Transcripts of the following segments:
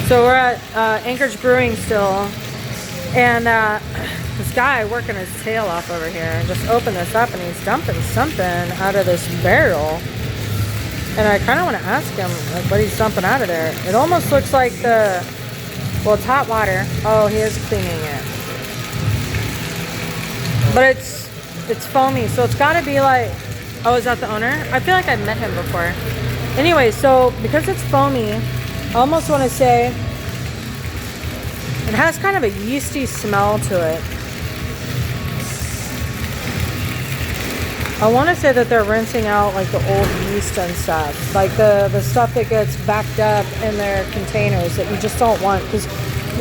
So we're at Anchorage Brewing still, and this guy working his tail off over here just opened this up and he's dumping something out of this barrel. And I kind of want to ask him like what he's dumping out of there. It almost looks like the, well, it's hot water. Oh, he is cleaning it. But it's foamy, so it's got to be like, oh, is that the owner? I feel like I've met him before. Anyway, so because it's foamy, I almost want to say it has kind of a yeasty smell to it. I want to say that they're rinsing out like the old yeast and stuff, like the stuff that gets backed up in their containers that you just don't want, because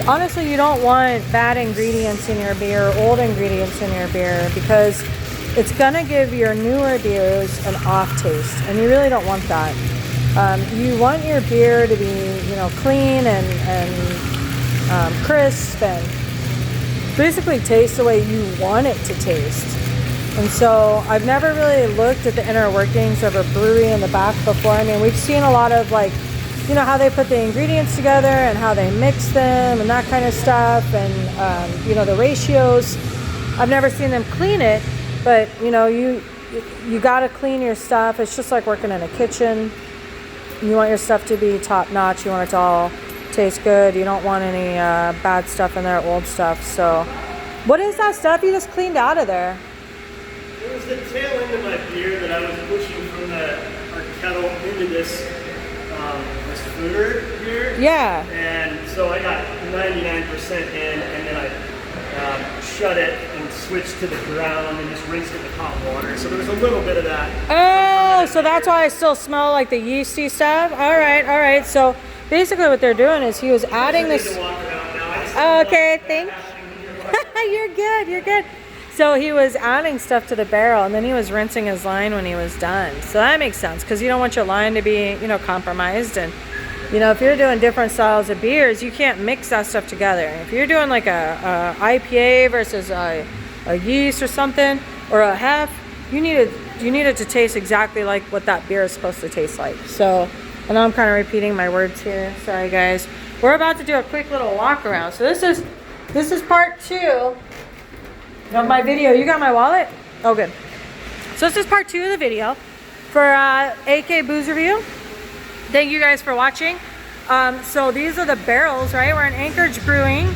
honestly you don't want bad ingredients in your beer, old ingredients in your beer, because it's gonna give your newer beers an off taste, and you really don't want that. You want your beer to be, you know, clean and crisp and basically taste the way you want it to taste. And so I've never really looked at the inner workings of a brewery in the back before. I mean, we've seen a lot of like, you know, how they put the ingredients together and how they mix them and that kind of stuff, and you know, the ratios. I've never seen them clean it, but you know, you got to clean your stuff. It's just like working in a kitchen. You want your stuff to be top notch. You want it to all taste good. You don't want any bad stuff in there, old stuff. So what is that stuff you just cleaned out of there? It was the tail end of my beer that I was pushing from our kettle into this fooder beer. Yeah. And so I got 99% in, and then I shut it and switched to the ground and just rinsed it with hot water. So there was a little bit of that. Oh, so that's why I still smell like the yeasty stuff. All right. So basically what they're doing is he was adding this. Okay, thank you. You're good. So he was adding stuff to the barrel, and then he was rinsing his line when he was done. So that makes sense, because you don't want your line to be, you know, compromised. And, you know, if you're doing different styles of beers, you can't mix that stuff together. If you're doing like a IPA versus a yeast or something, or a hef, you need it to taste exactly like what that beer is supposed to taste like. So, I know I'm kind of repeating my words here. Sorry, guys. We're about to do a quick little walk around. So this is part 2 of my video. You got my wallet? Oh, good. So this is part 2 of the video for AK Booze Review. Thank you guys for watching. So these are the barrels, right? We're in Anchorage Brewing.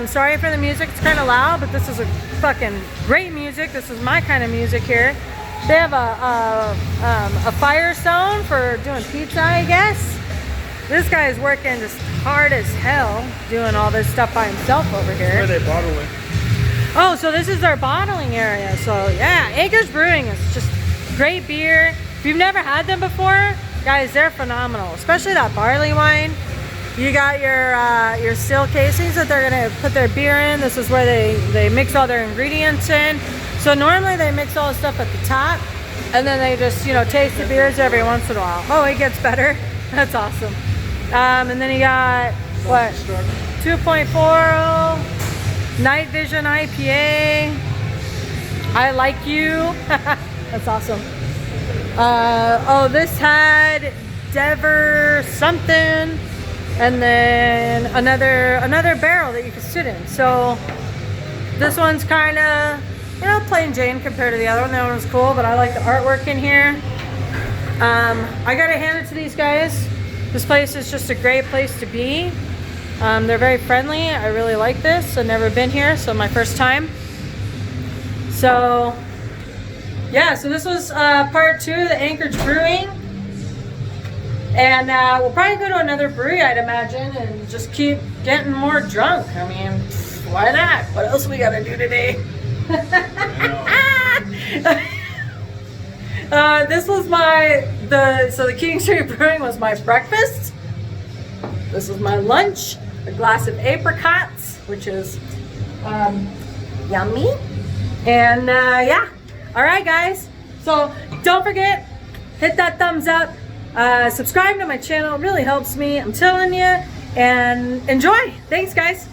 Sorry for the music, it's kind of loud, but this is a fucking great music. This is my kind of music here. They have a Firestone for doing pizza, I guess. This guy is working just hard as hell doing all this stuff by himself over here. Where they bottle it. Oh, so this is their bottling area. So yeah, Anchorage Brewing is just great beer. If you've never had them before, guys, they're phenomenal. Especially that barley wine. You got your steel casings that they're gonna put their beer in. This is where they mix all their ingredients in. So normally they mix all the stuff at the top, and then they just, you know, taste the beers every once in a while. Oh, it gets better. That's awesome. And then you got what? 2.40. Night Vision IPA. I Like You. That's awesome. Oh, this had Dever something, and then another barrel that you can sit in. So this one's kind of, you know, plain Jane compared to the other one. That one was cool, but I like the artwork in here. I gotta hand it to these guys. This place is just a great place to be. They're very friendly. I really like this. I've never been here, so my first time. So yeah, so this was part 2 of the Anchorage Brewing. And we'll probably go to another brewery, I'd imagine, and just keep getting more drunk. I mean, why not? What else we gotta do today? This was the King Street Brewing was my breakfast. This was my lunch. A glass of apricots, which is yummy. And yeah, all right, guys. So don't forget, hit that thumbs up. Subscribe to my channel, it really helps me. I'm telling you. And enjoy. Thanks, guys.